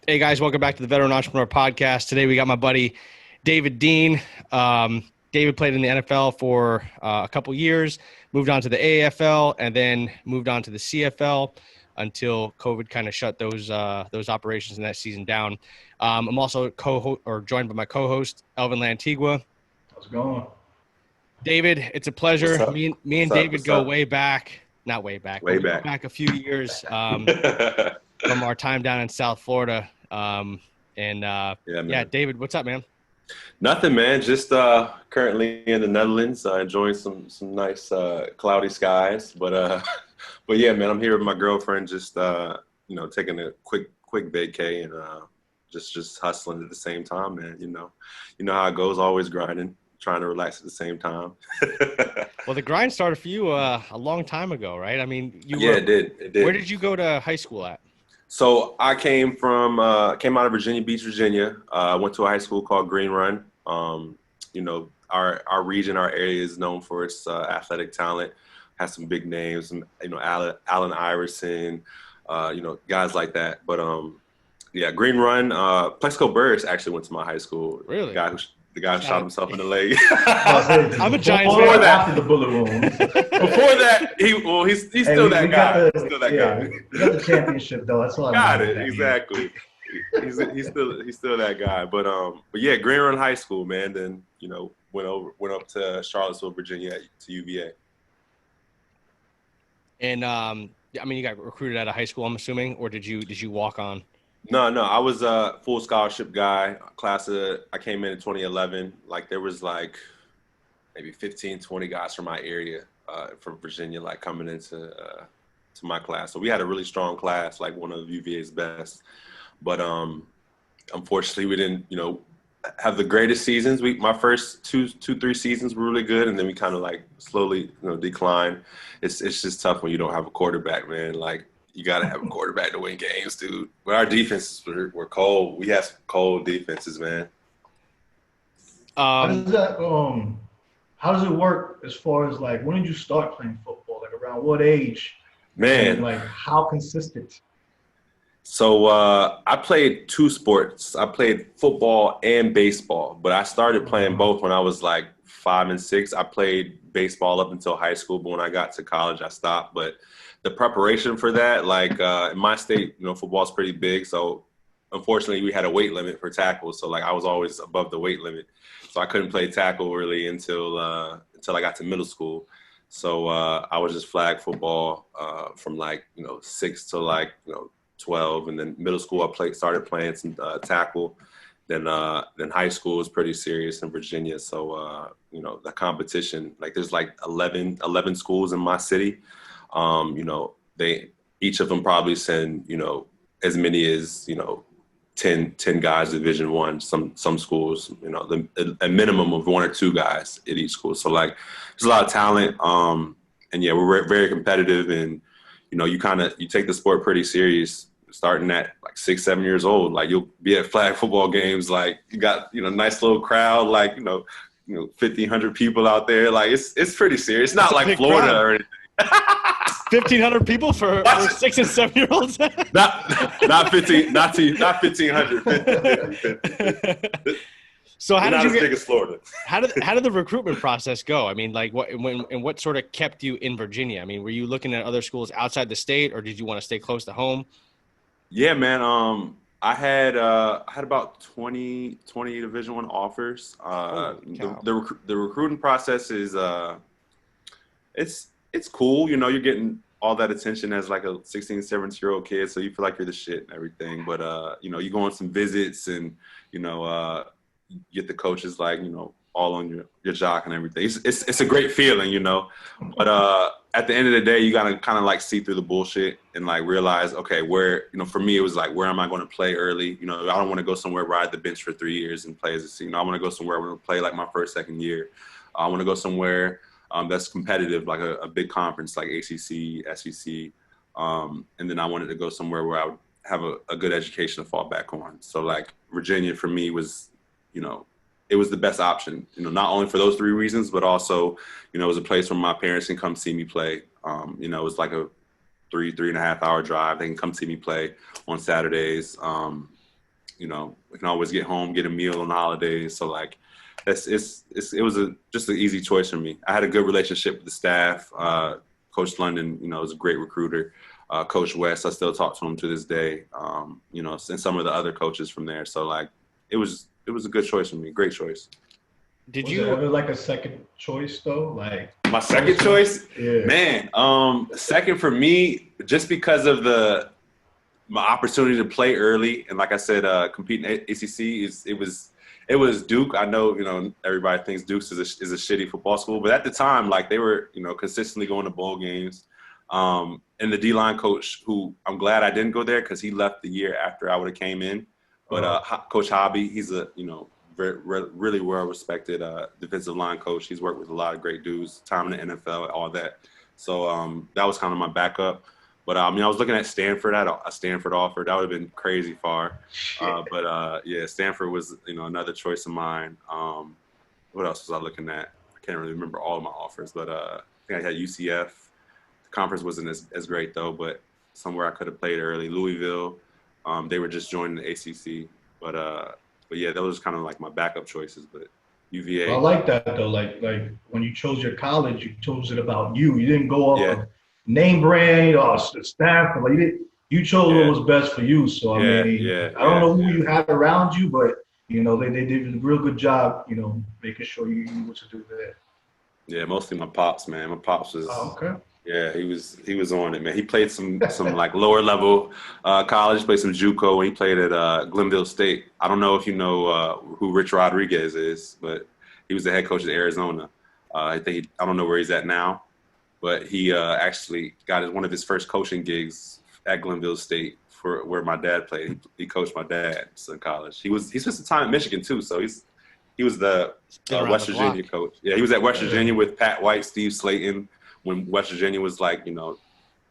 Hey guys, welcome back to the Veteran Entrepreneur Podcast. Today we got my buddy David Dean. David played in the NFL for a couple years, moved on to the AAFL, and then moved on to the CFL until COVID kind of shut those operations in that season down. I'm also joined by my co-host Elvin Lantigua. How's it going? David, it's a What's pleasure. up? Me and What's up? David What's go up? way back, not way back, but Way we go back. back a few years. From our time down in South Florida. Yeah, man. David, what's up, man? Nothing, man. Just currently in the Netherlands, enjoying some nice cloudy skies. But but yeah, man, I'm here with my girlfriend, just taking a quick vacay and just hustling at the same time, man. You know how it goes, always grinding, trying to relax at the same time. Well, the grind started for you a long time ago, right? I mean, It did. Where did you go to high school at? So I came out of Virginia Beach, Virginia. Went to a high school called Green Run. Our region, our area is known for its athletic talent. Has some big names, Allen Iverson, guys like that. But Green Run. Plexico Burris actually went to my high school. Really? The guy who shot himself in the leg. I'm a Giants Before fan. that, after the bullet wound. Before that, he's still that guy. He's still that guy. We got the championship though. That's all I Got know it, that exactly. He's still that guy. But yeah, Green Run High School, man. Then went up to Charlottesville, Virginia, to UVA. And you got recruited out of high school, I'm assuming, or did you walk on? No, I was a full scholarship guy. I came in 2011. Like there was like maybe 15, 20 guys from my area, from Virginia, like coming into to my class. So we had a really strong class, like one of UVA's best. But unfortunately, we didn't, have the greatest seasons. My first two, 3 seasons were really good, and then we kind of like slowly, declined. It's just tough when you don't have a quarterback, man. Like you got to have a quarterback to win games, dude. But our defenses were cold. We had some cold defenses, man. How does it work as far as like when did you start playing football? Like around what age? Man. And like how consistent? So I played 2 sports. I played football and baseball, but I started playing both when I was like 5 and 6. I played baseball up until high school, but when I got to college, I stopped. But the preparation for that, like in my state, football is pretty big. So unfortunately, we had a weight limit for tackles. So like I was always above the weight limit. So I couldn't play tackle really until I got to middle school. So I was just flag football from like 6 to like 12, and then middle school I started playing some tackle. Then high school was pretty serious in Virginia. So the competition, like there's like 11 schools in my city. Each of them probably send as many as 10 guys to Division I. Some schools, a minimum of 1 or 2 guys at each school. So like there's a lot of talent. And yeah, we're very competitive, and you take the sport pretty serious. Starting at like 6, 7 years old, like you'll be at flag football games, like you got nice little crowd, like 1,500 people out there. Like it's pretty serious. It's not like Florida crowd. or anything. 1,500 people for 6 and 7 year olds. not 1,500. So how did you as big as Florida? How did the recruitment process go? I mean, like what sort of kept you in Virginia? I mean, were you looking at other schools outside the state, or did you want to stay close to home? Yeah, man. I had about 20 Division I offers. The recruiting process is it's cool. You're getting all that attention as like a 16, 17-year-old kid, so you feel like you're the shit and everything. But you go on some visits, and get the coaches like all on your jock and everything. It's a great feeling, But at the end of the day, you gotta kind of like see through the bullshit and like realize, okay, where for me it was like, where am I going to play early? I don't want to go somewhere ride the bench for 3 years and play as a senior. I want to go somewhere where I play like my first, second year. I want to go somewhere that's competitive, like a big conference like ACC, SEC, and then I wanted to go somewhere where I would have a good education to fall back on. So like Virginia for me was, it was the best option, not only for those 3 reasons, but also, it was a place where my parents can come see me play. It was like a 3.5 hour drive. They can come see me play on Saturdays. we can always get home, get a meal on the holidays. So like, it was just an easy choice for me. I had a good relationship with the staff. Coach London, was a great recruiter. Coach West, I still talk to him to this day. And some of the other coaches from there. So like, it was a good choice for me. Great choice. Was there ever like a second choice though? Like my second choice, yeah. Man. Second for me, just because of my opportunity to play early, and like I said, competing at ACC it was Duke. I know everybody thinks Duke is a shitty football school, but at the time, like they were consistently going to bowl games. And the D-line coach, who I'm glad I didn't go there because he left the year after I would have came in. But Coach Hobby, he's a really well-respected defensive line coach. He's worked with a lot of great dudes, time in the NFL, all that. So that was kind of my backup. But, I was looking at Stanford. I had a Stanford offer. That would have been crazy far. But Stanford was, another choice of mine. What else was I looking at? I can't really remember all of my offers. But I think I had UCF. The conference wasn't as great, though, but somewhere I could have played early. Louisville. They were just joining the ACC. But yeah, those are kind of like my backup choices. But UVA. I like that though. Like when you chose your college, you chose it about you. You didn't go off of name brand or staff. Like you chose what was best for you. So I don't know who you had around you, but they did a real good job. Making sure you knew what to do there. Yeah, mostly my pops, man. My pops was. Oh, okay. Yeah, he was on it, man. He played some like lower level college, played some JUCO, and he played at Glenville State. I don't know if you know who Rich Rodriguez is, but he was the head coach at Arizona. I don't know where he's at now, but he actually got one of his first coaching gigs at Glenville State for where my dad played. He coached my dad's in college. He spent some time at Michigan too, so he was the West Virginia coach. Yeah, he was at West Virginia with Pat White, Steve Slayton. When West Virginia was like,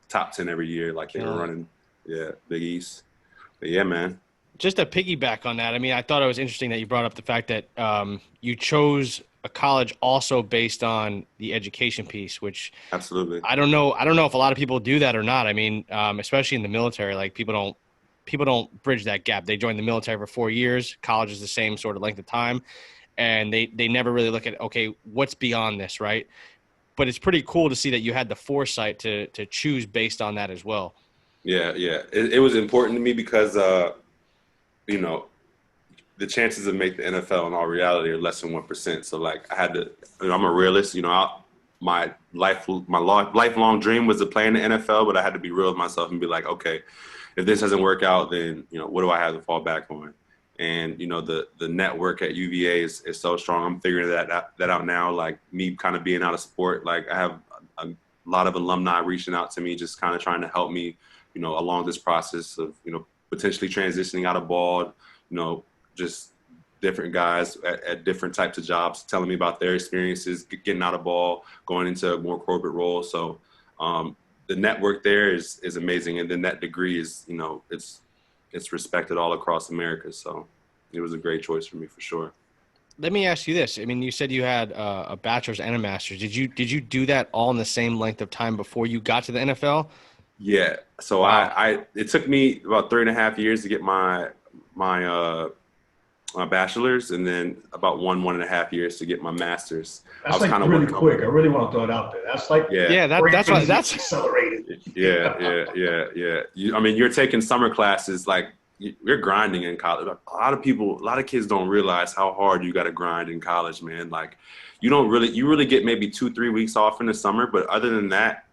top 10 every year, like they were running, Big East. But yeah, man. Just to piggyback on that, I mean, I thought it was interesting that you brought up the fact that you chose a college also based on the education piece, which absolutely. I don't know if a lot of people do that or not. I mean, especially in the military, like people don't bridge that gap. They join the military for 4 years. College is the same sort of length of time, and they never really look at, okay, what's beyond this, right? But it's pretty cool to see that you had the foresight to choose based on that as well. Yeah. It was important to me because, the chances of make the NFL in all reality are less than 1%. So like I had to, I'm a realist, my lifelong dream was to play in the NFL, but I had to be real with myself and be like, okay, if this doesn't work out, then, what do I have to fall back on? And, the network at UVA is so strong. I'm figuring that out now, like me kind of being out of sport. Like I have a lot of alumni reaching out to me, just kind of trying to help me, along this process of, potentially transitioning out of ball, just different guys at different types of jobs, telling me about their experiences, getting out of ball, going into a more corporate role. So the network there is amazing. And then that degree is, it's respected all across America. So it was a great choice for me for sure. Let me ask you this. I mean, you said you had a bachelor's and a master's. Did you do that all in the same length of time before you got to the NFL? Yeah. So wow. It took me about 3.5 years to get my bachelor's, and then about 1.5 years to get my master's. That's like really quick. I really want to throw it out there. That's like that's accelerated. Yeah. You're taking summer classes, like you're grinding in college. A lot of kids don't realize how hard you got to grind in college, man. Like you really get maybe 2-3 weeks off in the summer, but other than that,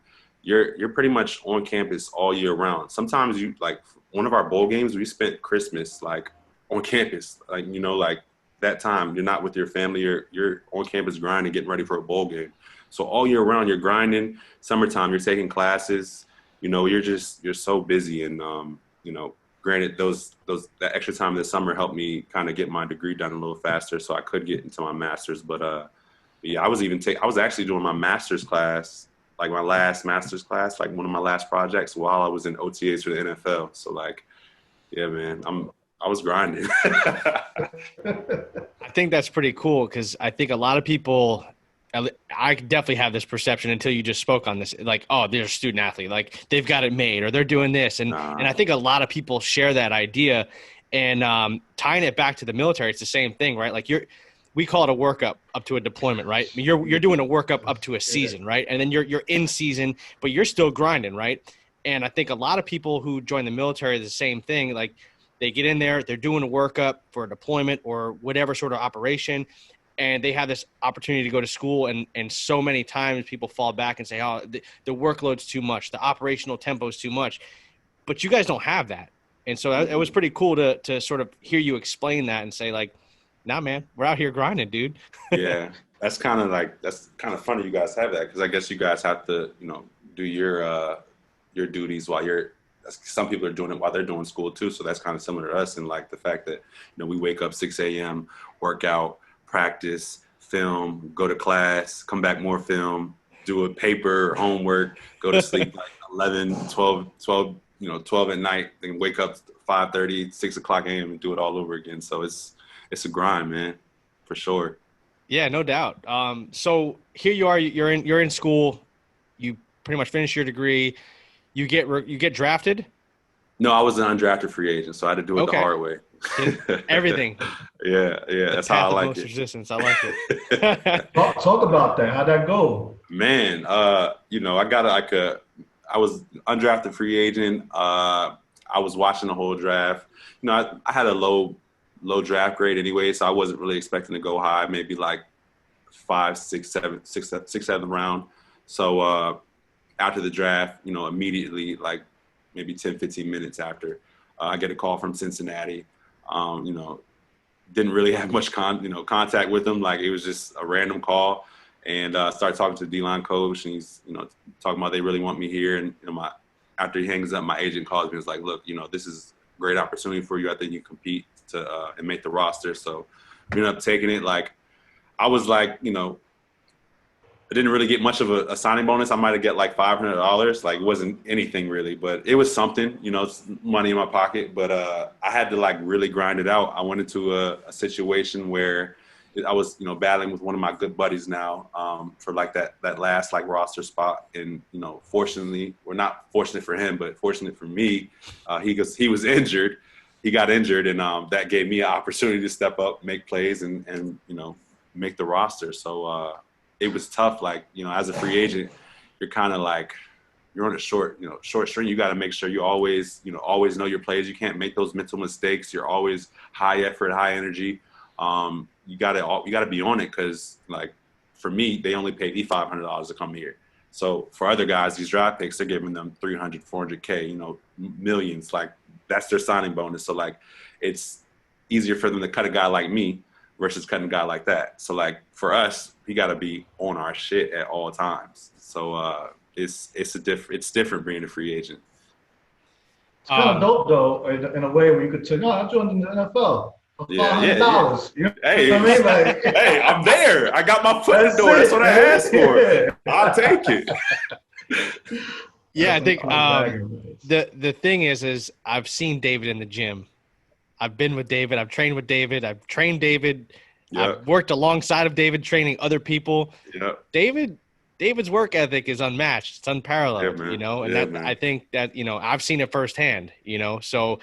you're pretty much on campus all year round. Sometimes like one of our bowl games, we spent Christmas like on campus, like like that time you're not with your family, you're on campus grinding, getting ready for a bowl game. So all year round you're grinding. Summertime you're taking classes, you're so busy. And granted that extra time this summer helped me kind of get my degree done a little faster so I could get into my master's. But I was actually doing my master's class, like my last master's class, like one of my last projects while I was in OTAs for the NFL. So like, yeah, man, I was grinding. I think that's pretty cool because I think a lot of people, I definitely have this perception until you just spoke on this, like, oh, they're a student athlete, like they've got it made or they're doing this. And I think a lot of people share that idea. And tying it back to the military, it's the same thing, right? Like we call it a workup up to a deployment, right? I mean, you're doing a workup up to a season, right? And then you're in season, but you're still grinding, right? And I think a lot of people who join the military is the same thing. Like they get in there, they're doing a workup for a deployment or whatever sort of operation, and they have this opportunity to go to school. And so many times people fall back and say, oh, the workload's too much, the operational tempo is too much. But you guys don't have that. And so it was pretty cool to sort of hear you explain that and say, like, nah, man, we're out here grinding, dude. Yeah, that's kind of funny you guys have that, because I guess you guys have to, do your duties while some people are doing it while they're doing school too. So that's kind of similar to us. And like the fact that, we wake up 6 a.m., work out, practice, film, go to class, come back, more film, do a paper, homework, go to sleep like 11, 12 at night, then wake up 5:30, 6 o'clock a.m. and do it all over again. So it's a grind, man, for sure. Yeah, no doubt. So here you are, you're in school, you pretty much finish your degree, you get drafted. No, I was an undrafted free agent, so I had to do it the hard way. Everything. Yeah, that's how I like it. Resistance. I like it. Talk about that. How'd that go? Man, I was undrafted free agent. I was watching the whole draft. I had a low draft grade anyway, so I wasn't really expecting to go high, maybe like 5, 6, 7, 7th round. So after the draft, immediately, like maybe 10, 15 minutes after, I get a call from Cincinnati. Didn't really have much contact with them. Like it was just a random call, and started talking to the D-line coach, and he's talking about they really want me here. And after he hangs up, my agent calls me and was like, look, this is a great opportunity for you. I think you compete to and make the roster. So we ended up taking it. Like I was like, I didn't really get much of a signing bonus. I might have get like $500. Like it wasn't anything really, but it was something, it's money in my pocket. But I had to like really grind it out. I went into a situation where I was, battling with one of my good buddies now for like that last like roster spot. And, fortunately, or not fortunate for him, but fortunate for me, he was injured. He got injured, and that gave me an opportunity to step up, make plays, and make the roster. So it was tough. Like, as a free agent, you're kind of like, you're on a short string. You got to make sure you always know your plays. You can't make those mental mistakes. You're always high effort, high energy. You got to be on it, because like for me, they only paid me $500 to come here. So for other guys, these draft picks, they're giving them 300, 400K, millions. Like that's their signing bonus. So like it's easier for them to cut a guy like me versus cutting a guy like that. So like for us, we got to be on our shit at all times. So it's different being a free agent. It's kind of dope though, in a way where you could say, no, I joined the NFL. $500. Yeah. You know hey, what I mean? Like, hey, I'm there. I got my foot in the door. That's what I asked for. I'll take it. Yeah, I think the thing is I've seen David in the gym. I've been with David. I've trained with David. I've trained David. Yep. I've worked alongside of David, training other people. Yep. David's work ethic is unmatched. It's unparalleled, yeah, and I think that, I've seen it firsthand, so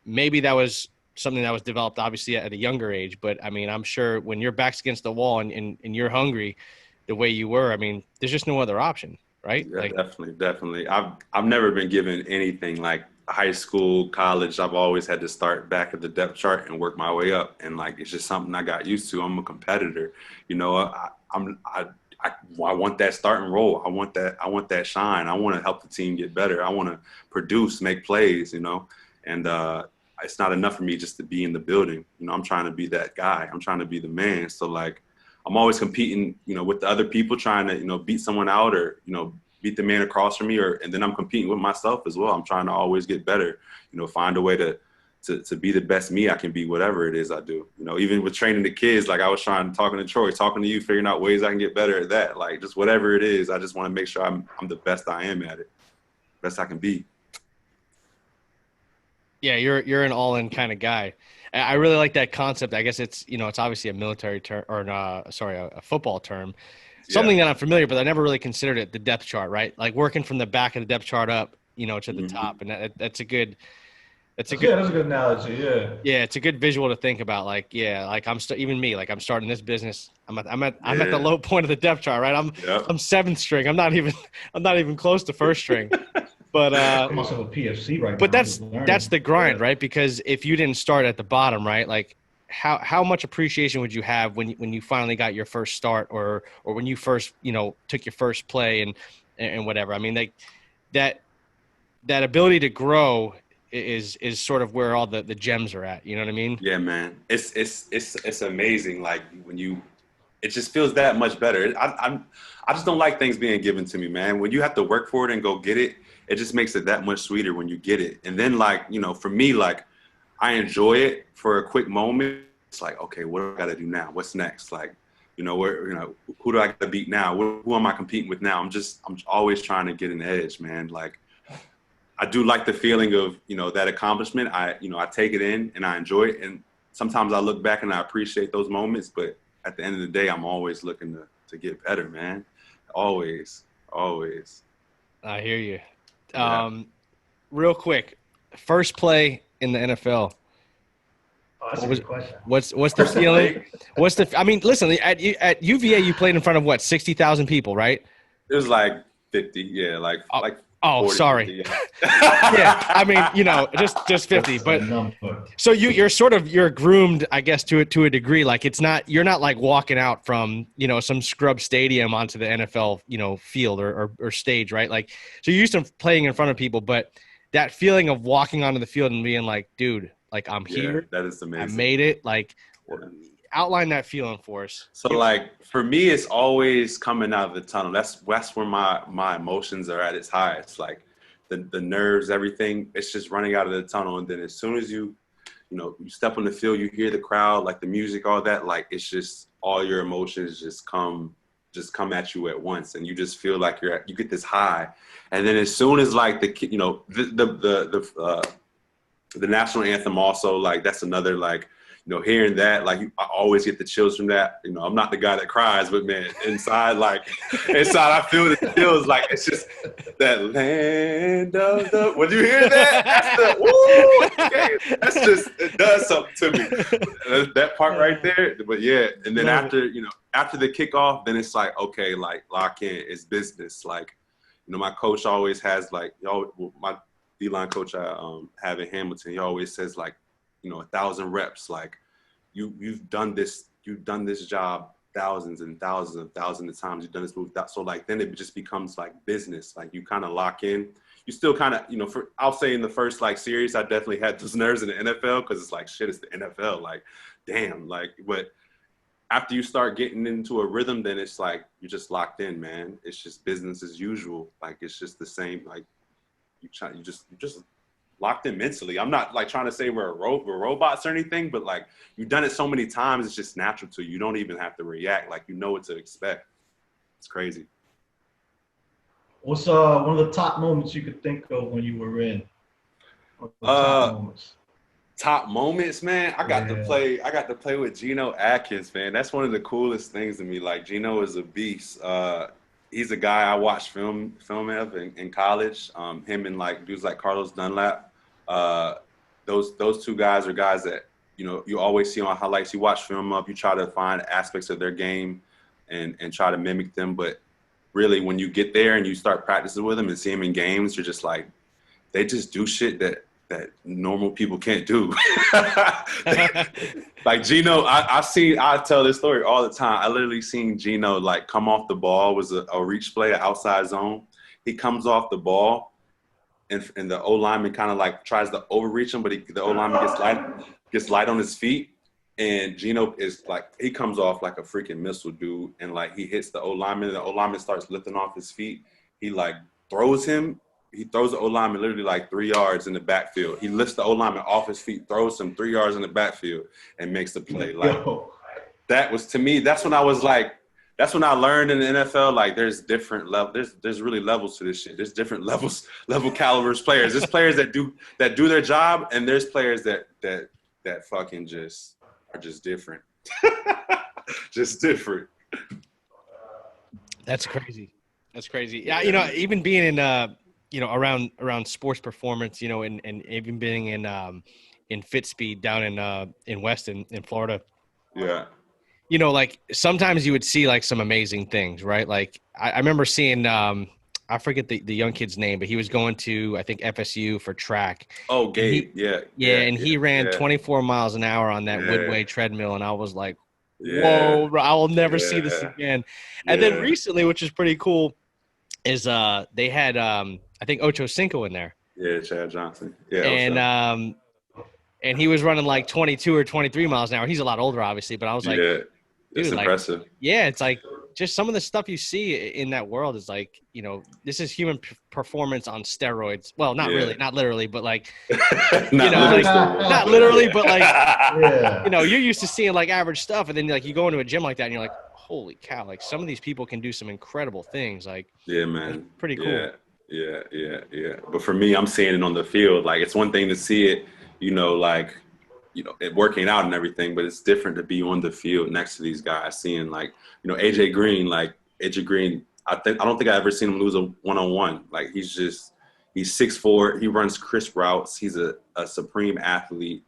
maybe that was something that was developed obviously at a younger age, but I mean, I'm sure when your back's against the wall and you're hungry the way you were, I mean, there's just no other option, right? Yeah, definitely. I've never been given anything like high school, college. I've always had to start back at the depth chart and work my way up. And like, it's just something I got used to. I'm a competitor, I want that starting role. I want that shine. I want to help the team get better. I want to produce, make plays, and it's not enough for me just to be in the building. I'm trying to be that guy. I'm trying to be the man. So like, I'm always competing, with the other people, trying to, beat someone out or, beat the man across from me, and then I'm competing with myself as well. I'm trying to always get better, find a way to be the best me I can be, whatever it is I do. Even with training the kids, like I was talking to Troy, talking to you, figuring out ways I can get better at that. Like just whatever it is, I just want to make sure I'm the best I am at it, best I can be. Yeah, you're an all-in kind of guy. I really like that concept. I guess it's it's obviously a military term, or a football term, something that I'm familiar, but I never really considered it the depth chart, right? Like working from the back of the depth chart up, to the top, and that's a good It's a that's a good analogy. Yeah. Yeah, it's a good visual to think about. Like, yeah, like even me, like I'm starting this business. I'm at the low point of the depth chart, right? I'm seventh string. I'm not even close to first string. But I'm also a PFC right now. But that's the grind, right? Because if you didn't start at the bottom, right? Like how much appreciation would you have when you finally got your first start or when you first, took your first play and whatever. I mean, like that ability to grow is sort of where all the gems are at. You know what I mean? Yeah, man. It's amazing. Like it just feels that much better. I just don't like things being given to me, man. When you have to work for it and go get it, it just makes it that much sweeter when you get it. And then for me, like I enjoy it for a quick moment. It's like, okay, what do I got to do now? What's next? Like, who do I got to beat now? Who am I competing with now? I'm always trying to get an edge, man. Like, I do like the feeling of, that accomplishment. I take it in and I enjoy it. And sometimes I look back and I appreciate those moments. But at the end of the day, I'm always looking to get better, man. Always. I hear you. Yeah. Real quick, first play in the NFL. Oh, that's a good question. What's the feeling? Listen, at UVA, you played in front of 60,000 people, right? It was like 50. Yeah. Like Oh, 40, sorry. 50, yeah. Yeah, just 50. But so you're groomed, I guess, to a degree. Like you're not like walking out from some scrub stadium onto the NFL field or stage, right? Like so you're used to playing in front of people, but that feeling of walking onto the field and being like, dude, like I'm here. That is amazing. I made it. Like outline that feeling for us. So like for me, it's always coming out of the tunnel. That's where my emotions are at its highest. Like the nerves, everything. It's just running out of the tunnel, and then as soon as you step on the field, you hear the crowd, like the music, all that. Like it's just all your emotions just come at you at once, and you just feel like you get this high, and then as soon as like the national anthem also, like that's another like. Hearing that, like I always get the chills from that. I'm not the guy that cries, but man, inside I feel the chills. Like it's just that land of the. When you hear that, that's the woo. Okay. That's just it does something to me. That part right there. But yeah, and then after the kickoff, then it's like okay, like lock in. It's business. Like my coach always has like my D-line coach I have in Hamilton. He always says like. 1,000 reps, like you've done this job thousands and thousands of times. You've done this move. So like, then it just becomes like business. Like you kind of lock in, you still kind of, I'll say in the first like series, I definitely had those nerves in the NFL. Cause it's like, shit, it's the NFL. Like, damn, like, but after you start getting into a rhythm, then it's like, you're just locked in, man. It's just business as usual. Like, it's just the same. Like you just locked in mentally. I'm not like trying to say we're robots or anything, but like you've done it so many times, it's just natural to you. You don't even have to react. Like you know what to expect. It's crazy. What's one of the top moments you could think of when you were in? Top moments, man. I got to play with Geno Atkins, man. That's one of the coolest things to me. Like Geno is a beast. He's a guy I watched film of in college. Him and like dudes like Carlos Dunlap. Those two guys are guys that you always see on highlights. You watch film of, you try to find aspects of their game and try to mimic them. But really, when you get there and you start practicing with them and see them in games, you're just like, they just do shit that normal people can't do. Like Geno, I tell this story all the time. I literally seen Geno like come off the ball, was a reach play, an outside zone. He comes off the ball and the O lineman kind of like tries to overreach him, but the O lineman gets light on his feet. And Geno is like, he comes off like a freaking missile, dude. And like he hits the O lineman, and the O lineman starts lifting off his feet. He like throws him. He throws the O-lineman literally like 3 yards in the backfield. He lifts the O-lineman off his feet, throws him 3 yards in the backfield, and makes the play. Like that was, to me, that's when I was like, that's when I learned in the NFL, like there's different levels. There's really levels to this shit. There's different level calibers players. There's players that do their job, and there's players that fucking just are just different. Just different. That's crazy. Yeah, even being in around sports performance, and even being in Fit Speed down in Weston in Florida. Yeah. Like sometimes you would see like some amazing things, right? Like I remember seeing, I forget the young kid's name, but he was going to, I think, FSU for track. Oh, Gabe. And he ran 24 miles an hour on that Woodway treadmill. And I was like, whoa, bro, I will never see this again. And then recently, which is pretty cool, is they had, I think, Ocho Cinco in there. Yeah, Chad Johnson. Yeah. And he was running like 22 or 23 miles an hour. He's a lot older, obviously, but I was like, it's impressive. It's like just some of the stuff you see in that world is like, this is human performance on steroids. Well, not really, not literally, but like, not literally, but like, you're used to seeing like average stuff. And then like you go into a gym like that and you're like, holy cow, like some of these people can do some incredible things. Like, yeah, man. Pretty cool. Yeah. But for me, I'm seeing it on the field. Like it's one thing to see it, it working out and everything, but it's different to be on the field next to these guys, seeing like, AJ Green, I don't think I ever seen him lose a one-on-one. Like he's 6'4", he runs crisp routes. He's a supreme athlete,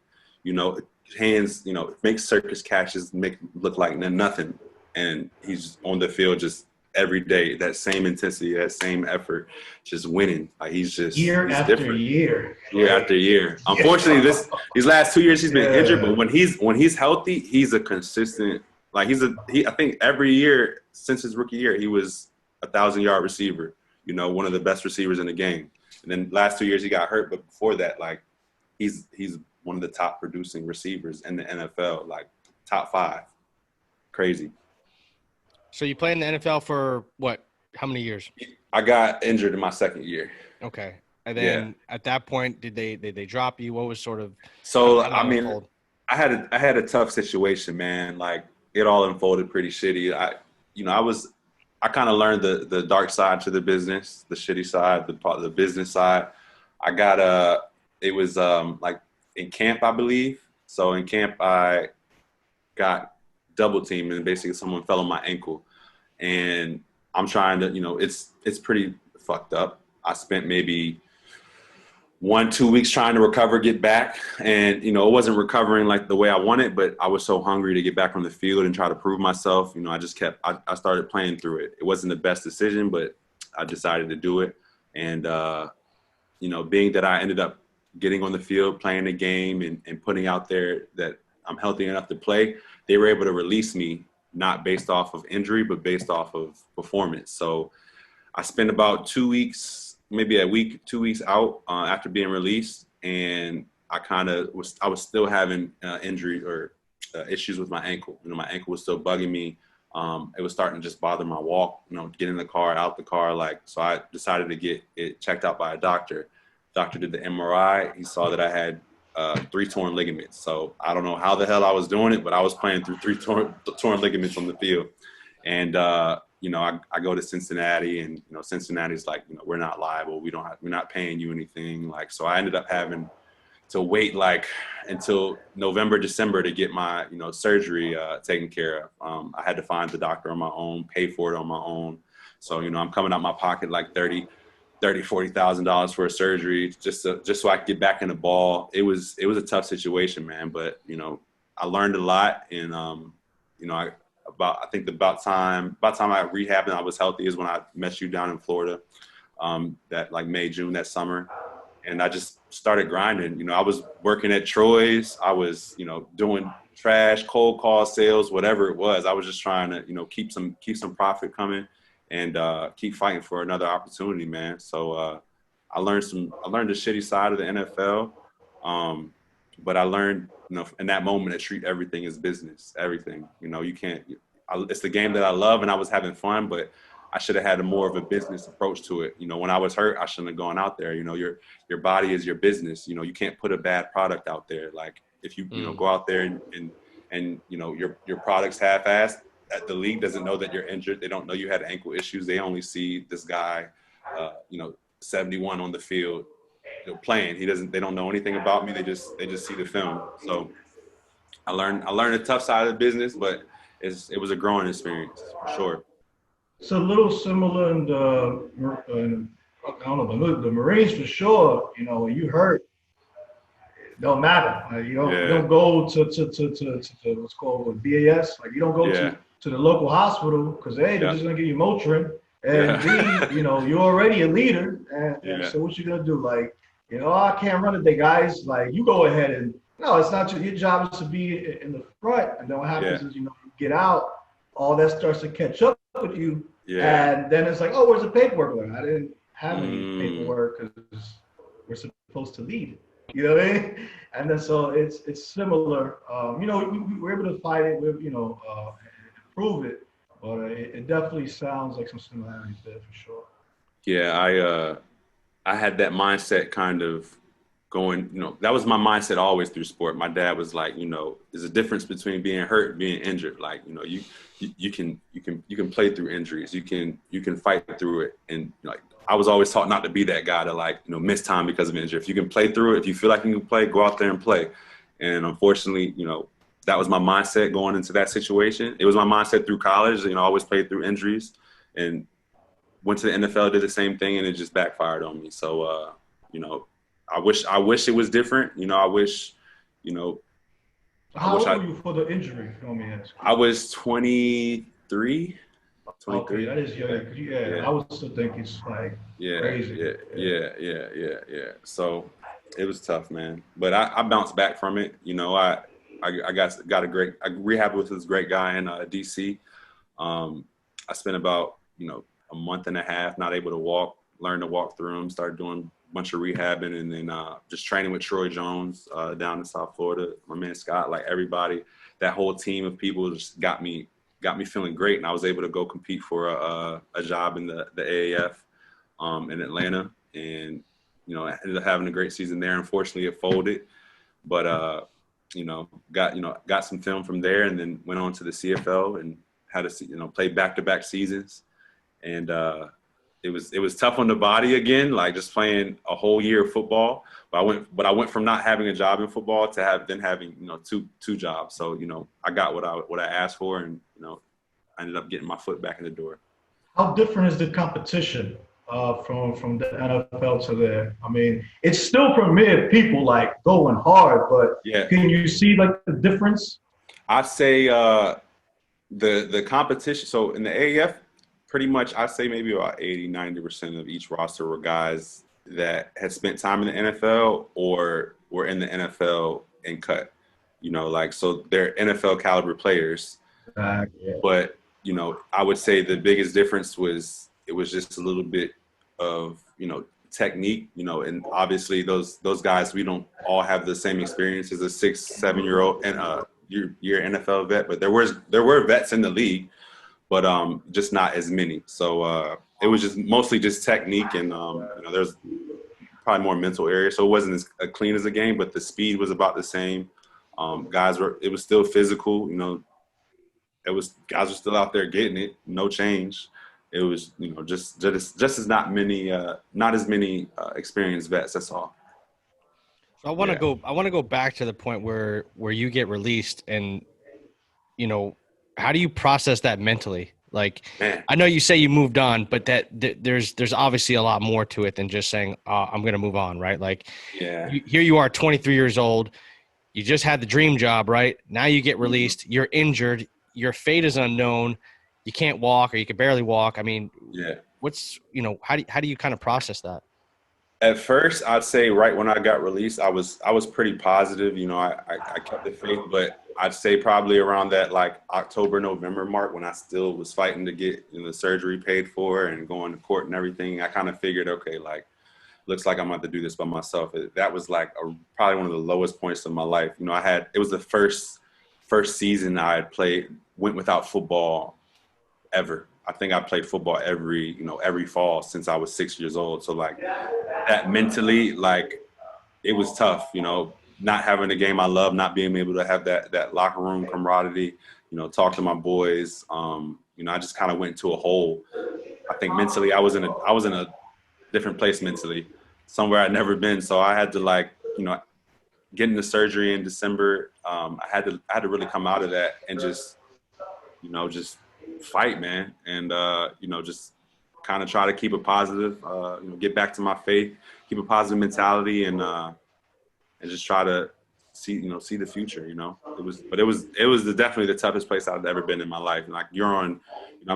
hands, makes circus catches, make look like nothing. And he's on the field just every day, that same intensity, that same effort, just winning. Like he's year after year. Unfortunately, these last 2 years he's been injured, but when he's healthy, he's a consistent. Like I think every year since his rookie year, he was 1,000-yard receiver. One of the best receivers in the game. And then last 2 years he got hurt, but before that, like he's one of the top producing receivers in the NFL, like top 5. Crazy. So you played in the NFL for what? How many years? I got injured in my second year. Okay. And then at that point, did they drop you? What was sort of? So I mean, I had a tough situation, man. Like it all unfolded pretty shitty. I kind of learned the dark side to the business, the shitty side, the business side. I got it was like in camp, I believe. So in camp, I got double teamed and basically someone fell on my ankle. And I'm trying to, it's pretty fucked up. I spent maybe 1-2 weeks trying to recover, get back. And, it wasn't recovering like the way I wanted, but I was so hungry to get back on the field and try to prove myself. I started playing through it. It wasn't the best decision, but I decided to do it. And, being that I ended up getting on the field, playing the game and putting out there that I'm healthy enough to play, they were able to release me, not based off of injury, but based off of performance. So I spent about 2 weeks, maybe a week, 2 weeks out after being released. And I was still having injury or issues with my ankle. My ankle was still bugging me. It was starting to just bother my walk, get in the car, out the car. So I decided to get it checked out by a doctor. Doctor did the MRI. He saw that I had 3 torn ligaments. So I don't know how the hell I was doing it, but I was playing through 3 torn ligaments on the field. And, I go to Cincinnati and, Cincinnati's like, we're not liable. We're not paying you anything. So I ended up having to wait until November, December to get my, surgery taken care of. I had to find the doctor on my own, pay for it on my own. So, I'm coming out my pocket like $40,000 for a surgery just so I could get back in the ball. It was a tough situation, man. But I learned a lot, and I think about time I rehabbed and I was healthy is when I met you down in Florida, that like May, June that summer, and I just started grinding. I was working at Troy's. I was doing trash, cold call sales, whatever it was. I was just trying to keep some profit coming. And keep fighting for another opportunity, man. So I learned the shitty side of the NFL, but I learned, in that moment to treat everything as business. Everything, you can't. It's the game that I love, and I was having fun, but I should have had more of a business approach to it. When I was hurt, I shouldn't have gone out there. Your body is your business. You can't put a bad product out there. Like if you go out there and your product's half-assed. The league doesn't know that you're injured. They don't know you had ankle issues. They only see this guy, 71 on the field, playing. They don't know anything about me. They just see the film. So I learned the tough side of the business, but it was a growing experience for sure. It's a little similar in I don't know, but look, the Marines for sure, you know, when you hurt, it don't matter. Like, you don't go to what's called BAS. Like you don't go to the local hospital because A, they're just gonna give you Motrin, and B, you know, you're already a leader, and so what you gonna do? Like, you know, oh, I can't run today, guys. Like you go ahead and no, it's not your job is to be in the front, and then what happens is, you know, you get out, all that starts to catch up with you, and then it's like, oh, where's the paperwork? Like, I didn't have any paperwork because we're supposed to lead. You know what I mean? And then so it's similar. You know, we're able to fight it with, you know, improve it, but it definitely sounds like some similarities there for sure. Yeah, I had that mindset kind of going, you know, that was my mindset always through sport. My dad was like, you know, there's a difference between being hurt and being injured. Like, you know, you can play through injuries. You can fight through it. And like, I was always taught not to be that guy to like, you know, miss time because of injury. If you can play through it, if you feel like you can play, go out there and play. And unfortunately, you know, that was my mindset going into that situation. It was my mindset through college. You know, I always played through injuries and went to the NFL, did the same thing, and it just backfired on me. So, you know, I wish it was different. You know, I wish, you know. How old were you for the injury? If you want me to ask? I was 23. 23. Okay, that is young. I was still thinking it's like crazy. Yeah. So it was tough, man. But I bounced back from it. You know, I got a great. I rehabbed with this great guy in DC. I spent about, you know, a month and a half not able to walk. Learned to walk through them. Started doing a bunch of rehabbing, and then just training with Troy Jones down in South Florida. My man Scott, like everybody, that whole team of people just got me feeling great, and I was able to go compete for a job in the AAF in Atlanta, and you know, I ended up having a great season there. Unfortunately, it folded, but you know, got some film from there, and then went on to the CFL and had to, you know, play back-to-back seasons, and it was tough on the body again, like just playing a whole year of football. But I went from not having a job in football to having, you know, two jobs. So, you know, I got what I asked for, and, you know, I ended up getting my foot back in the door. How different is the competition from the NFL to there? I mean, it's still premier people like going hard, but can you see like the difference? I'd say the competition. So in the AAF, pretty much I'd say maybe about 80-90% of each roster were guys that had spent time in the NFL or were in the NFL and cut. You know, like, so they're NFL caliber players. But, you know, I would say the biggest difference was it was just a little bit of, you know, technique, you know, and obviously those guys, we don't all have the same experience as a 6-7 year old and year NFL vet, but there were vets in the league, but just not as many. So it was just mostly just technique, and you know, there's probably more mental area. So it wasn't as clean as a game, but the speed was about the same. It was still physical, you know. Guys were still out there getting it, no change. It was, you know, just as not as many experienced vets. That's all. So I want to go back to the point where you get released, and, you know, how do you process that mentally? Like, man. I know you say you moved on, but there's obviously a lot more to it than just saying, I'm going to move on, right? Like, here you are, 23 years old. You just had the dream job, right? Now you get released. You're injured. Your fate is unknown. You can't walk, or you can barely walk. I mean, what's, you know, how do you kind of process that? At first, I'd say right when I got released, I was pretty positive. You know, I kept the faith, but I'd say probably around that like October, November mark, when I still was fighting to get, you know, the surgery paid for and going to court and everything, I kind of figured, okay, like, looks like I'm about to do this by myself. That was like probably one of the lowest points of my life. You know, it was the first season I had went without football ever. I think I played football every fall since I was 6 years old. So like that mentally, like, it was tough, you know, not having a game I love, not being able to have that locker room camaraderie, you know, talk to my boys. You know, I just kind of went into a hole. I think mentally I was in a different place mentally, somewhere I'd never been. So I had to, like, you know, getting the surgery in December, I had to really come out of that and just, you know, just fight, man. And, you know, just kind of try to keep a positive, get back to my faith, keep a positive mentality, and just try to see the future. It was definitely the toughest place I've ever been in my life. Like I'm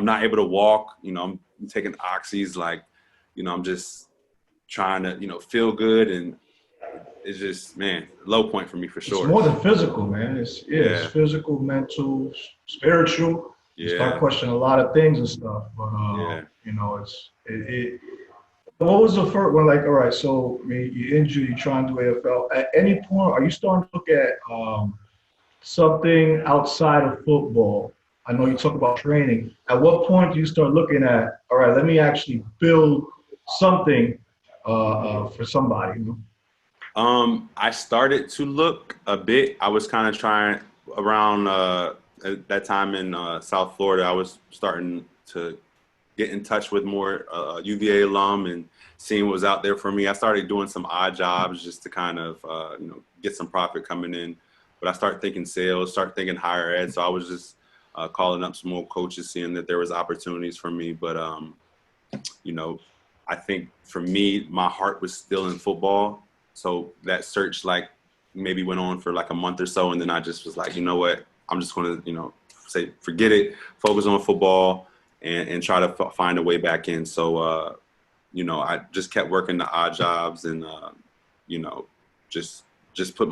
not able to walk. I'm taking oxys. Like, I'm just trying to feel good, and it's just, man, low point for me for sure. It's more than physical, man. It's physical, mental, spiritual. You start questioning a lot of things and stuff. But what was the first one? Like, all right, so you injured, you trying to do AFL. At any point, are you starting to look at something outside of football? I know you talk about training. At what point do you start looking at, all right, let me actually build something for somebody? I started to look a bit. I was kind of trying around at that time in South Florida. I was starting to get in touch with more UVA alum and seeing what was out there for me. I started doing some odd jobs just to kind of get some profit coming in. But I started thinking sales, started thinking higher ed. So I was just calling up some more coaches, seeing that there was opportunities for me. But I think for me, my heart was still in football. So that search maybe went on for a month or so, and then I just was like, you know what, I'm just going to say forget it, focus on football, and try to find a way back in. So I just kept working the odd jobs, and just put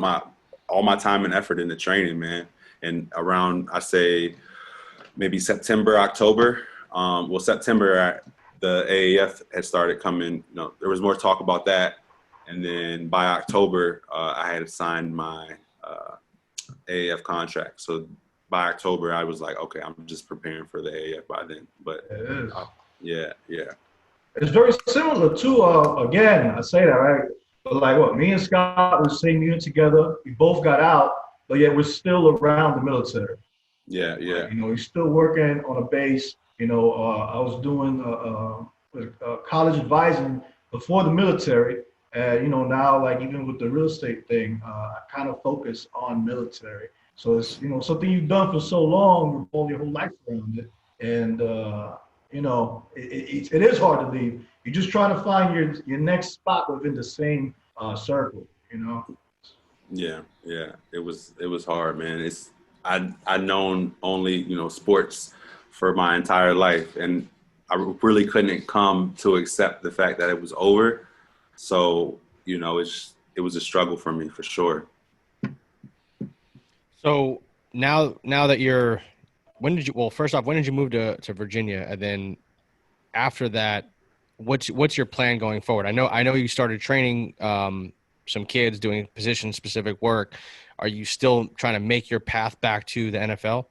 all my time and effort into training, man. And around, I say maybe September, October, September, the AAF had started coming. There was more talk about that. And then by October, I had signed my AAF contract. So by October, I was like, okay, I'm just preparing for the AAF by then. But it is. Yeah. It's very similar to, again, I say that, right? But me and Scott were the same unit together. We both got out, but yet we're still around the military. Yeah. We're still working on a base. I was doing college advising before the military. Now, even with the real estate thing, I kind of focus on military. So it's, something you've done for so long, all your whole life around it. And, it is hard to leave. You're just trying to find your next spot within the same circle, Yeah. It was hard, man. I'd known only, sports for my entire life. And I really couldn't come to accept the fact that it was over. So, it was a struggle for me for sure. So now that first off, when did you move to Virginia? And then after that, what's your plan going forward? I know you started training some kids doing position specific work. Are you still trying to make your path back to the NFL?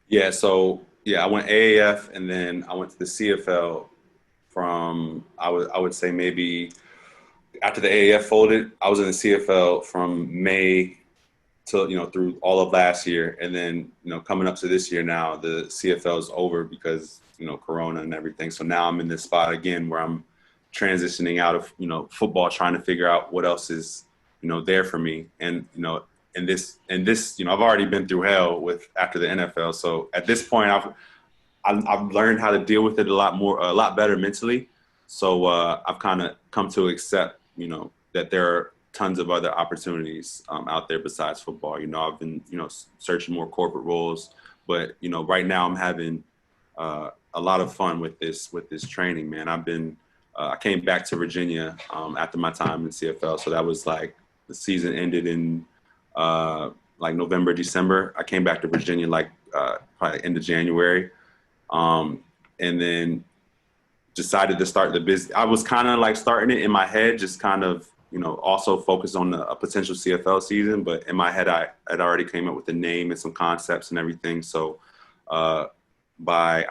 Yeah. So I went AAF, and then I went to the CFL from, I would say maybe after the AAF folded. I was in the CFL from May to, through all of last year. And then, coming up to this year now, the CFL is over because, Corona and everything. So now I'm in this spot again where I'm transitioning out of, football, trying to figure out what else is, there for me. And, and this, I've already been through hell after the NFL. So at this point, I've learned how to deal with it a lot better mentally. So I've kind of come to accept, that there are tons of other opportunities out there besides football. I've been, searching more corporate roles, but, right now I'm having a lot of fun with this training, man. I came back to Virginia after my time in CFL. So that was the season ended in November, December. I came back to Virginia probably end of January. And then decided to start the business. I was kind of starting it in my head, just kind of, also focused on a potential CFL season. But in my head, I had already came up with the name and some concepts and everything. So I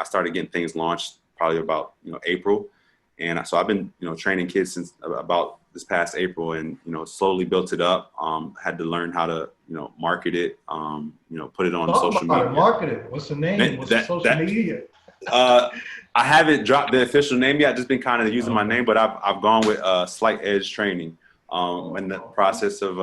started getting things launched probably about, April. And so I've been, training kids since about this past April, and, slowly built it up. Had to learn how to, market it, put it on social media. Market it. What's the name? What's the social media? I haven't dropped the official name yet. I've just been kind of using my name, but I've gone with Slight Edge Training. In the process of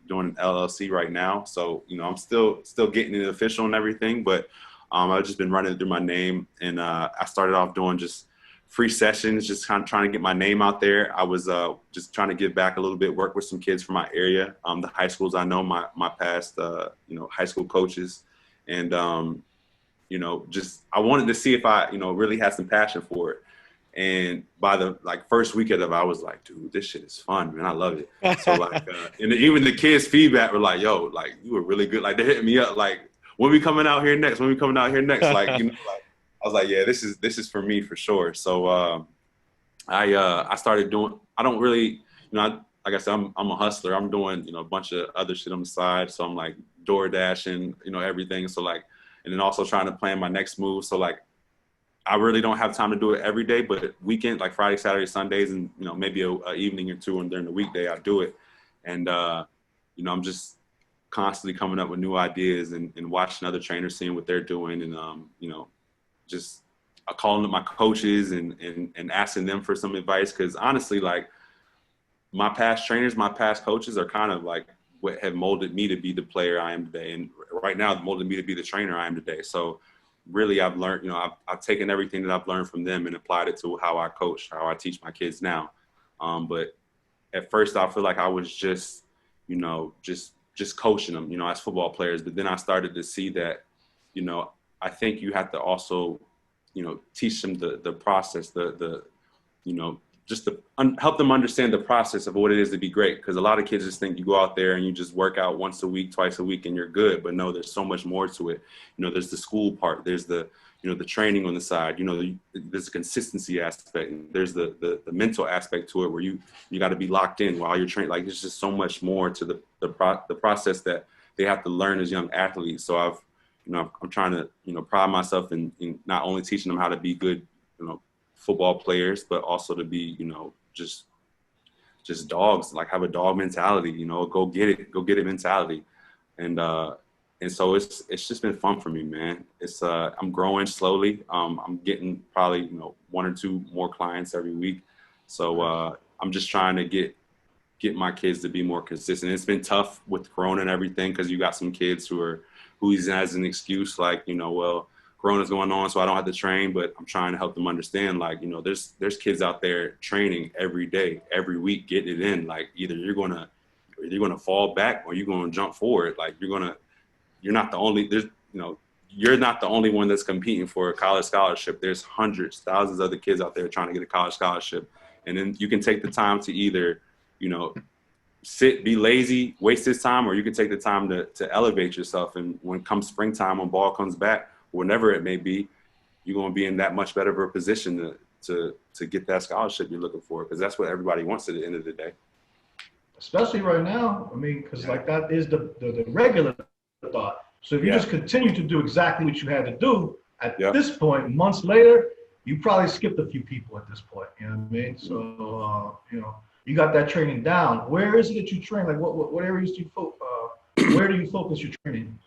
doing an LLC right now. So, I'm still getting it official and everything, but I've just been running through my name. And I started off doing just free sessions, just kind of trying to get my name out there. I was just trying to give back a little bit, work with some kids from my area, the high schools I know, my past, high school coaches. And, just I wanted to see if I, really had some passion for it. And by the first week of it, I was like, dude, this shit is fun, man. I love it. So and even the kids' feedback were like, yo, like you were really good. Like they're hitting me up, like, when we coming out here next? When we coming out here next? Like, I was like, yeah, this is for me for sure. So I started doing. I don't really, like I said, I'm a hustler. I'm doing a bunch of other shit on the side. So I'm like door dashing, everything. So and then also trying to plan my next move. So I really don't have time to do it every day, but weekend, like Friday, Saturday, Sundays, and maybe a evening or two, and during the weekday I do it. And I'm just constantly coming up with new ideas and watching other trainers, seeing what they're doing, and just calling up my coaches and asking them for some advice. Because honestly, my past trainers, my past coaches are kind of like what have molded me to be the player I am today, and right now molded me to be the trainer I am today. So really, I've learned, I've taken everything that I've learned from them and applied it to how I coach, how I teach my kids now. But at first, I feel like I was just coaching them, as football players. But then I started to see that, I think you have to also, teach them the process, just to help them understand the process of what it is to be great. Because a lot of kids just think you go out there and you just work out once a week, twice a week, and you're good. But no, there's so much more to it. There's the school part. There's the training on the side. There's a consistency aspect. There's the mental aspect to it where you got to be locked in while you're training. Like, there's just so much more to the process that they have to learn as young athletes. So I'm trying to, pride myself in not only teaching them how to be good, football players, but also to be, just dogs, like have a dog mentality, go get it mentality. And so it's just been fun for me, man. It's, I'm growing slowly. I'm getting probably, 1 or 2 more clients every week. So I'm just trying to get my kids to be more consistent. It's been tough with Corona and everything, because you got some kids who he's as an excuse, like, well, Corona's going on, so I don't have to train. But I'm trying to help them understand, there's kids out there training every day, every week, getting it in. Like, either you're gonna fall back or you're gonna jump forward. Like, you're not the only, you're not the only one that's competing for a college scholarship. There's hundreds, thousands of other kids out there trying to get a college scholarship. And then you can take the time to either, sit, be lazy, waste his time, or you can take the time to elevate yourself. And when it comes springtime, when ball comes back, whenever it may be, you're going to be in that much better of a position to get that scholarship you're looking for, because that's what everybody wants at the end of the day. Especially right now, because that is the regular thought. So if you just continue to do exactly what you had to do at this point, months later, you probably skipped a few people at this point. You know what I mean? So you got that training down. Where is it that you train? Like what areas do you where do you focus your training?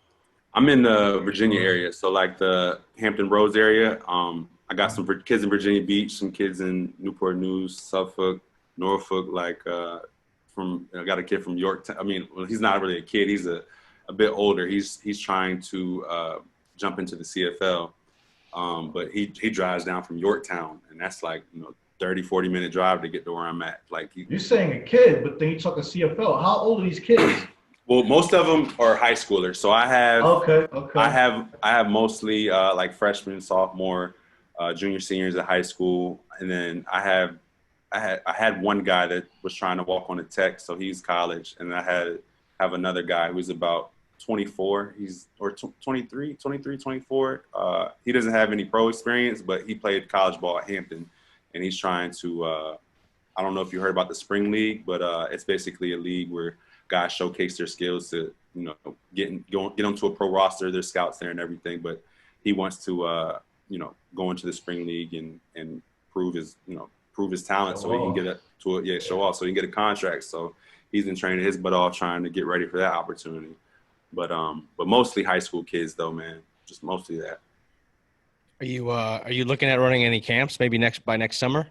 I'm in the Virginia area, so like the Hampton Roads area. I got some kids in Virginia Beach, some kids in Newport News, Suffolk, Norfolk. I got a kid from Yorktown. I mean, well, he's not really a kid. He's a bit older. He's trying to jump into the CFL, but he drives down from Yorktown, and that's 30, 40-minute drive to get to where I'm at. You're saying a kid, but then you talk a CFL. How old are these kids? Well, most of them are high schoolers. So I have I have mostly freshmen, sophomore, junior, seniors at high school, and then I had one guy that was trying to walk on a tech, so he's college, and I have another guy who's about 24. He's 23, 24. He doesn't have any pro experience, but he played college ball at Hampton, and he's trying to. I don't know if you heard about the spring league, but it's basically a league where guys showcase their skills to, get onto a pro roster. There's scouts there and everything, but he wants to, go into the spring league and prove his talent, so he can get show off, so he can get a contract. So he's been training his butt off, trying to get ready for that opportunity. But mostly high school kids though, man, just mostly that. Are you looking at running any camps maybe by next summer?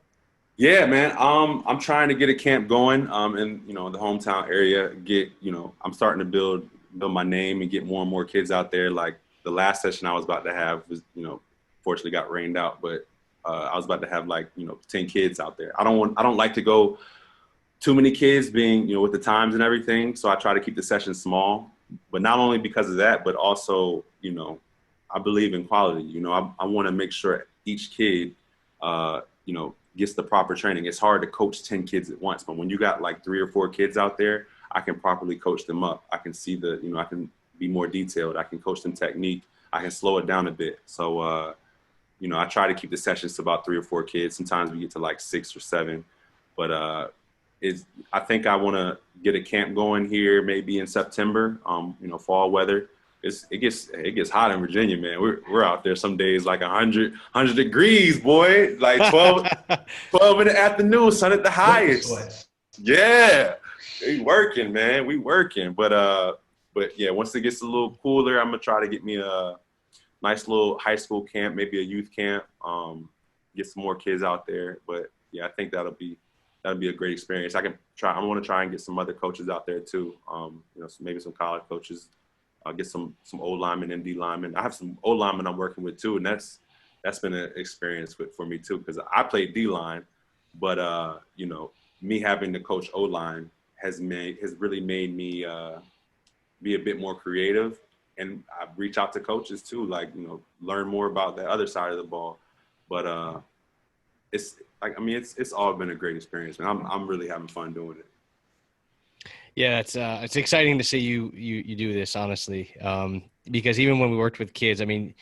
Yeah, man. I'm trying to get a camp going in the hometown area. I'm starting to build my name and get more and more kids out there. Like the last session I was about to have was, fortunately got rained out, but I was about to have like, 10 kids out there. I don't like to go too many kids being, with the times and everything. So I try to keep the session small, but not only because of that, but also, I believe in quality. I want to make sure each kid, gets the proper training. It's hard to coach 10 kids at once, but when you got like 3 or 4 kids out there, I can properly coach them up. I can see I can be more detailed. I can coach them technique. I can slow it down a bit. So, I try to keep the sessions to about 3 or 4 kids. Sometimes we get to like 6 or 7, but I think I want to get a camp going here maybe in September. Fall weather. It gets hot in Virginia, man. We're out there some days like 100 degrees, boy. Like 12 in the afternoon, sun at the highest. Yeah, we working, man. We working, but yeah, once it gets a little cooler, I'm gonna try to get me a nice little high school camp, maybe a youth camp. Get some more kids out there. But yeah, I think that'll be a great experience. I want to try and get some other coaches out there too. Maybe some college coaches. I'll get some old linemen and D linemen. I have some old linemen I'm working with too, and that's been an experience for me too, because I played D line, but me having to coach O line has really made me be a bit more creative, and I reach out to coaches too, like learn more about the other side of the ball. But it's all been a great experience, man. I'm really having fun doing it. Yeah, it's exciting to see you do this, honestly, because even when we worked with kids, I mean,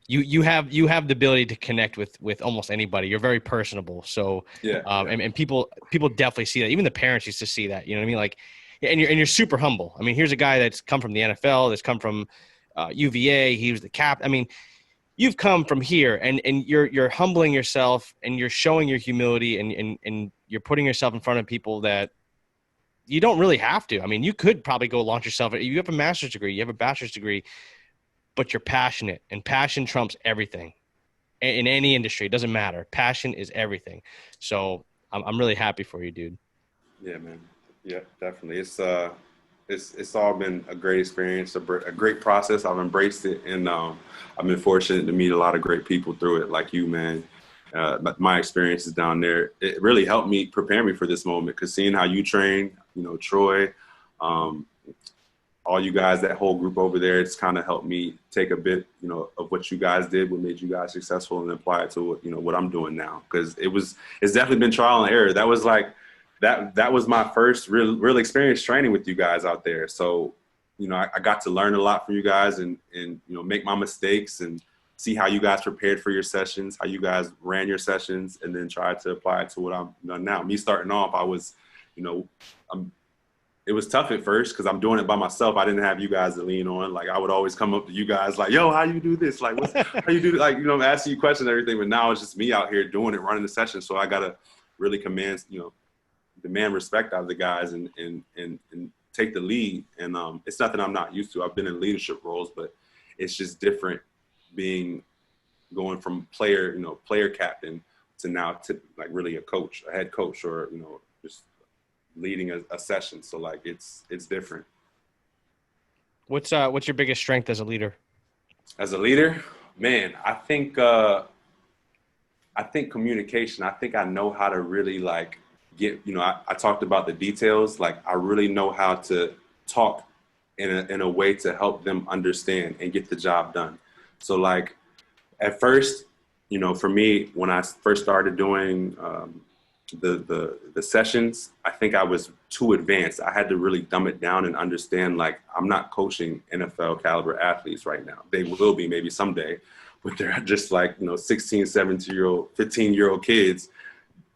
you have the ability to connect with almost anybody. You're very personable, so yeah. And people definitely see that. Even the parents used to see that. You know what I mean? Like, and you're super humble. I mean, here's a guy that's come from the NFL, that's come from UVA. He was the cap. I mean, you've come from here, and you're humbling yourself, and you're showing your humility, and you're putting yourself in front of people that you don't really have to. I mean, you could probably go launch yourself. You have a master's degree, you have a bachelor's degree, but you're passionate, and passion trumps everything in any industry. It doesn't matter. Passion is everything. So I'm really happy for you, dude. Yeah, man. Yeah, definitely. It's all been a great experience, a great process. I've embraced it, and I've been fortunate to meet a lot of great people through it, like you, man. My experiences down there, it really helped me prepare me for this moment, because seeing how you train, Troy, all you guys, that whole group over there, it's kind of helped me take a bit, of what you guys did, what made you guys successful, and apply it to what I'm doing now. Because it's definitely been trial and error. That was like, that was my first real experience training with you guys out there. So, I got to learn a lot from you guys, and make my mistakes and see how you guys prepared for your sessions, how you guys ran your sessions, and then try to apply it to what I'm doing now. Me starting off, I was, it was tough at first because I'm doing it by myself. I didn't have you guys to lean on. Like, I would always come up to you guys like, yo, how you do this? Like, how you do this? Like, I'm asking you questions and everything. But now it's just me out here doing it, running the session. So I got to really demand respect out of the guys and take the lead. And it's nothing I'm not used to. I've been in leadership roles, but it's just different going from player captain to now to like really a coach, a head coach, or, just leading a session. So like, it's different. What's your biggest strength as a leader? As a leader, man, I think communication. I think I know how to really like get, I talked about the details. Like, I really know how to talk in a way to help them understand and get the job done. So like, at first, for me, when I first started doing the sessions, I think I was too advanced. I had to really dumb it down and understand, like, I'm not coaching NFL caliber athletes right now. They will be maybe someday, but they're just like, 16, 17-year-old, 15-year-old kids,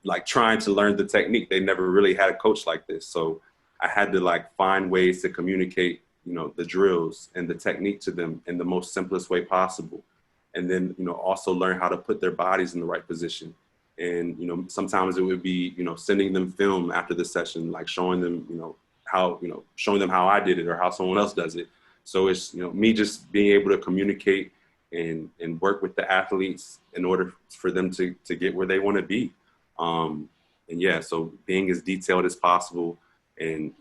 like, trying to learn the technique. They never really had a coach like this. So I had to like find ways to communicate, the drills and the technique to them in the most simplest way possible. And then, also learn how to put their bodies in the right position. And, sometimes it would be, sending them film after the session, like showing them, showing them how I did it or how someone else does it. So it's, me just being able to communicate and work with the athletes in order for them to get where they want to be. And yeah, so being as detailed as possible and,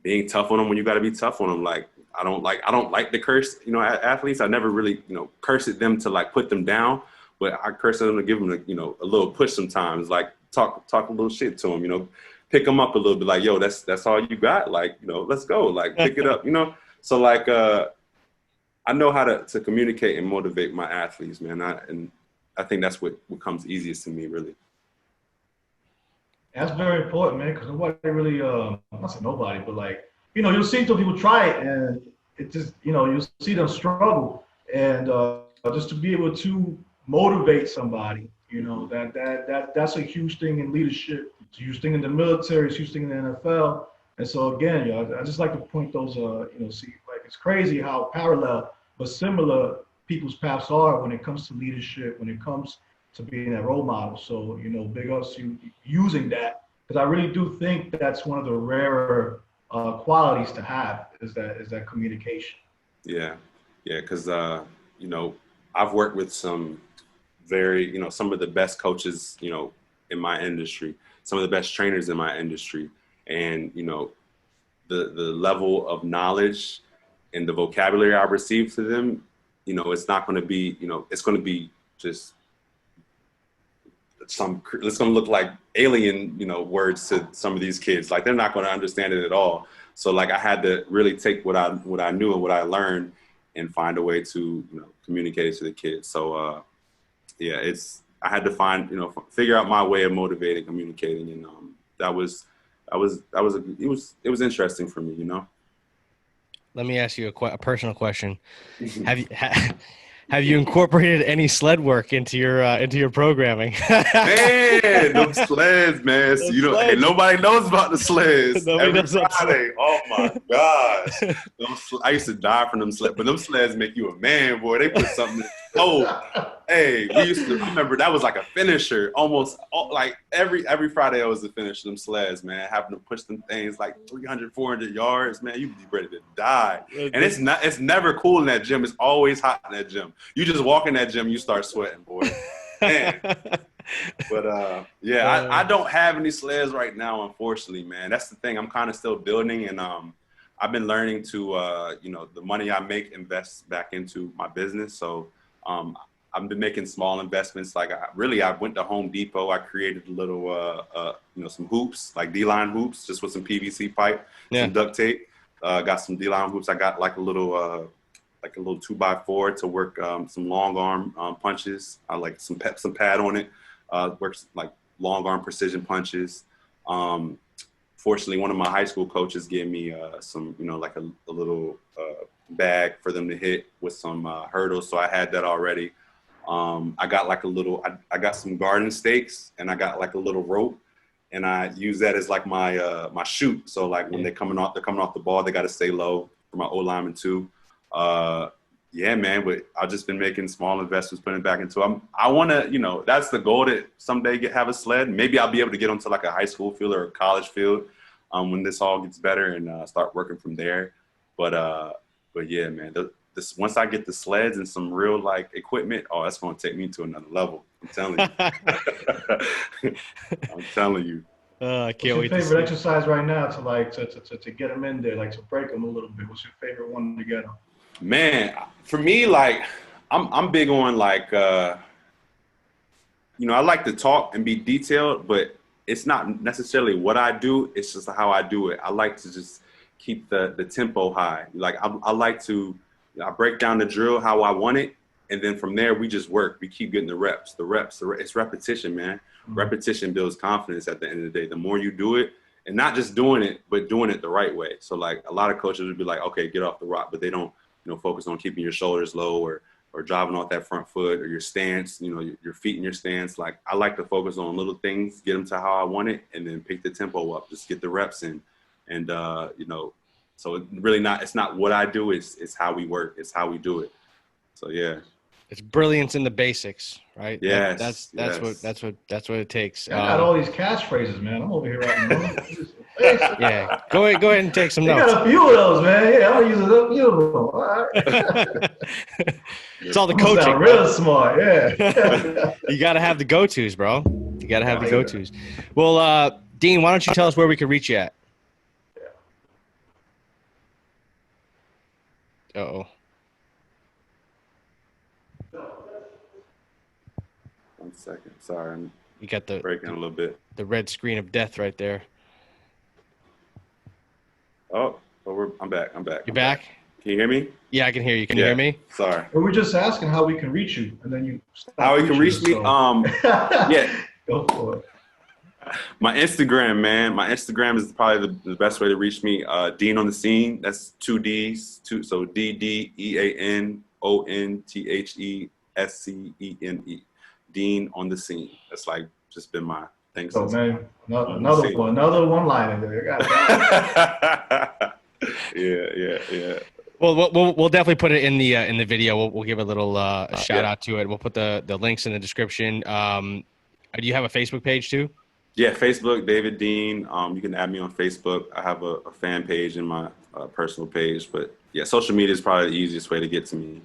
being tough on them when you got to be tough on them. Like, I don't like to curse, athletes. I never really, curse at them to like put them down, but I encourage them to give them a little push sometimes, like talk a little shit to them, pick them up a little bit, like, yo, that's all you got, like, let's go, like, pick it up, So like I know how to communicate and motivate my athletes, man. And I think that's what comes easiest to me, really. That's very important, man, because nobody really, not say nobody, but like, you'll see some people try it and it just, you'll see them struggle. And just to be able to motivate somebody, that's a huge thing in leadership. It's a huge thing in the military, it's a huge thing in the NFL. And so again, I just like to point those, see, like, it's crazy how parallel but similar people's paths are when it comes to leadership, when it comes to being that role model. So, big ups to using that, because I really do think that's one of the rarer qualities to have is that communication. Yeah, because I've worked with some very, some of the best coaches, in my industry, some of the best trainers in my industry, and the level of knowledge and the vocabulary I receive to them, it's not going to be, it's going to be just it's going to look like alien, words to some of these kids. Like, they're not going to understand it at all. So like, I had to really take what I knew and what I learned and find a way to, communicate it to the kids. So I had to find, figure out my way of motivating, communicating. And it was interesting for me, Let me ask you a personal question. Have you incorporated any sled work into your programming? Man, them sleds, man. So, hey, nobody knows about the sleds. Every Friday. Oh my gosh. I used to die from them sleds, but them sleds make you a man, boy. They put something in the toe. Hey, I remember that was like a finisher. Almost like every Friday I was a finisher, them sleds, man. Having to push them things like 300, 400 yards, man. You'd be ready to die. And it's never cool in that gym. It's always hot in that gym. You just walk in that gym, you start sweating, boy. Man. But I don't have any sleds right now, unfortunately, man. That's the thing. I'm kind of still building, and I've been learning to the money I make invest back into my business. So I've been making small investments. Like I went to Home Depot. I created a little some hoops, like D-line hoops, just with some PVC pipe, some duct tape. Got some D-line hoops. I got like a little 2x4 to work some long arm punches. I like some pad on it. Works like long arm precision punches. Fortunately, one of my high school coaches gave me some, like a little bag for them to hit with some hurdles. So I had that already. I got like I got some garden stakes, and I got like a little rope, and I use that as like my my chute. So like when they're coming off the ball, they got to stay low for my O lineman too. Yeah, man, but I've just been making small investments, putting it back into them. I want to, that's the goal, to someday have a sled. Maybe I'll be able to get onto like a high school field or a college field when this all gets better, and start working from there. But yeah, man, once I get the sleds and some real like equipment, that's going to take me to another level. I'm telling you. I'm telling you. I can't wait. What's your favorite exercise right now to get them in there, like to break them a little bit? What's your favorite one to get them? Man, for me, like I'm big on like I like to talk and be detailed, but it's not necessarily what I do. It's just how I do it. I like to just keep the tempo high. Like I break down the drill how I want it, and then from there we just work. We keep getting the reps. It's repetition, man. Mm-hmm. Repetition builds confidence at the end of the day. The more you do it, and not just doing it, but doing it the right way. So like a lot of coaches would be like, okay, get off the rock, but they don't focus on keeping your shoulders low or driving off that front foot or your stance, your feet in your stance. Like I like to focus on little things, get them to how I want it, and then pick the tempo up, just get the reps in. And, so it's not what I do. It's how we work. It's how we do it. So, yeah. It's brilliance in the basics, right? Yes. That's what it takes. I got all these catchphrases, man. I'm over here writing notes. Yeah, go ahead and take some notes. I got a few of those, man. Yeah, I'm using a few of them. All right. It's all the coaching. Sound real smart, yeah. You got to have the go-tos, bro. You got to have the go-tos. Well, Dean, why don't you tell us where we can reach you at? Uh-oh. second. Sorry, I'm You got breaking a little bit. The red screen of death right there. Oh, I'm back. You're back? Can you hear me? Yeah, I can hear you. Can you hear me? Sorry. We were just asking how we can reach you, and then you how we can reach me. Yeah. Go for it. My Instagram, man. My Instagram is probably the best way to reach me. Dean on the scene. That's 2 D's. So DDEANONTHESCENE. Dean on the scene. That's like just been my thing. So man, another one line in there. Yeah. Well, we'll definitely put it in the video. We'll give a little shout out to it. We'll put the links in the description. Do you have a Facebook page too? Yeah, Facebook, David Dean. You can add me on Facebook. I have a fan page and my personal page, but yeah, social media is probably the easiest way to get to me.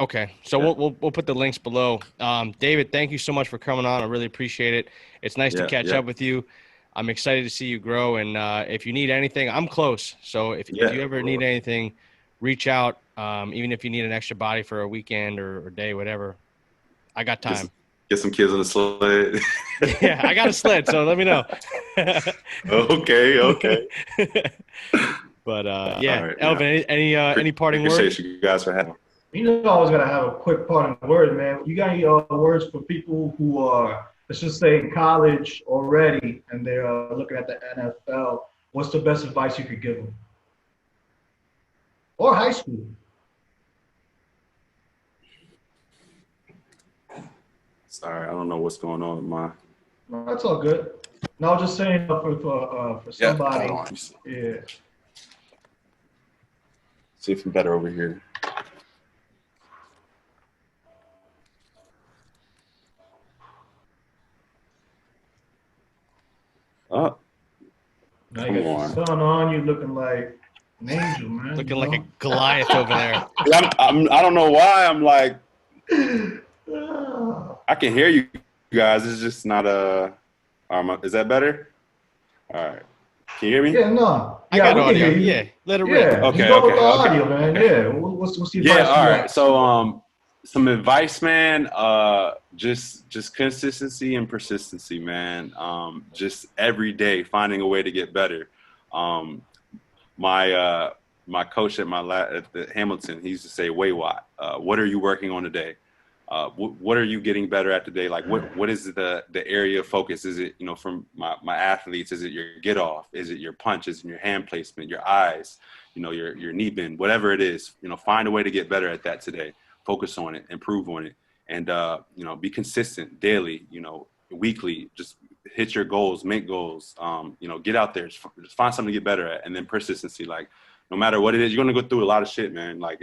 Okay, so we'll put the links below. David, thank you so much for coming on. I really appreciate it. It's nice to catch up with you. I'm excited to see you grow, and if you need anything, I'm close. So if you ever need anything, reach out. Even if you need an extra body for a weekend or day, whatever, I got time. Get some kids on the sled. Yeah, I got a sled, so let me know. Okay. But yeah, right, Elvin, any parting words? Appreciate you guys for having me. You know, I was gonna have a quick parting word, man. You got any words for people who are, let's just say, in college already and they're looking at the NFL? What's the best advice you could give them? Or high school? Sorry, I don't know what's going on with my. No, that's all good. No, I was just saying for somebody. Yeah. See if I'm better over here. Oh. Now you got the sun on. You looking like an angel, man. Looking like a Goliath over there. I don't know why I'm like. I can hear you guys. It's just not a. Is that better? All right. Can you hear me? Yeah, no. I got audio. Yeah, let it rip. Okay. Audio, man. Yeah. What's the advice? Yeah. All right. So some advice, man. Just consistency and persistency, man. Just every day finding a way to get better. My coach at at Hamilton, he used to say, "What are you working on today? What are you getting better at today? Like what is the area of focus? Is it, from my athletes, is it your get off? Is it your punch? Is it your hand placement, your eyes, your knee bend, whatever it is, find a way to get better at that today. Focus on it, improve on it. And, be consistent daily, weekly, just hit your goals, make goals, get out there, just find something to get better at. And then persistency, like no matter what it is, you're going to go through a lot of shit, man. Like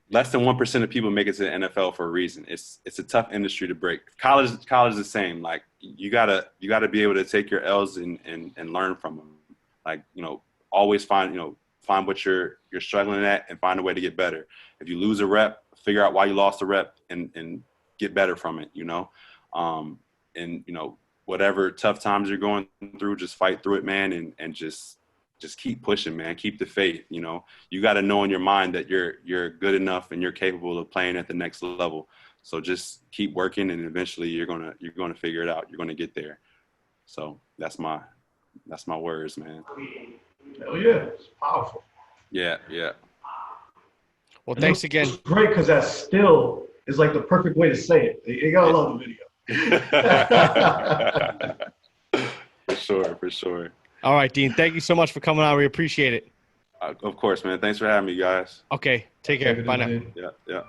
less than 1% of people make it to the NFL for a reason. It's a tough industry to break. College is the same. Like you gotta be able to take your L's and learn from them. Like, always find what you're struggling at and find a way to get better. If you lose a rep, figure out why you lost a rep and get better from it, whatever tough times you're going through, just fight through it, man. And just keep pushing, man. Keep the faith. You got to know in your mind that you're good enough and you're capable of playing at the next level. So just keep working, and eventually you're gonna figure it out. You're gonna get there. So that's my words, man. Hell yeah, it's powerful. Yeah. Well, thanks again. It's great because that still is like the perfect way to say it. You gotta love the video. For sure. All right, Dean. Thank you so much for coming on. We appreciate it. Of course, man. Thanks for having me, guys. Okay. Take care. Bye now. Yeah.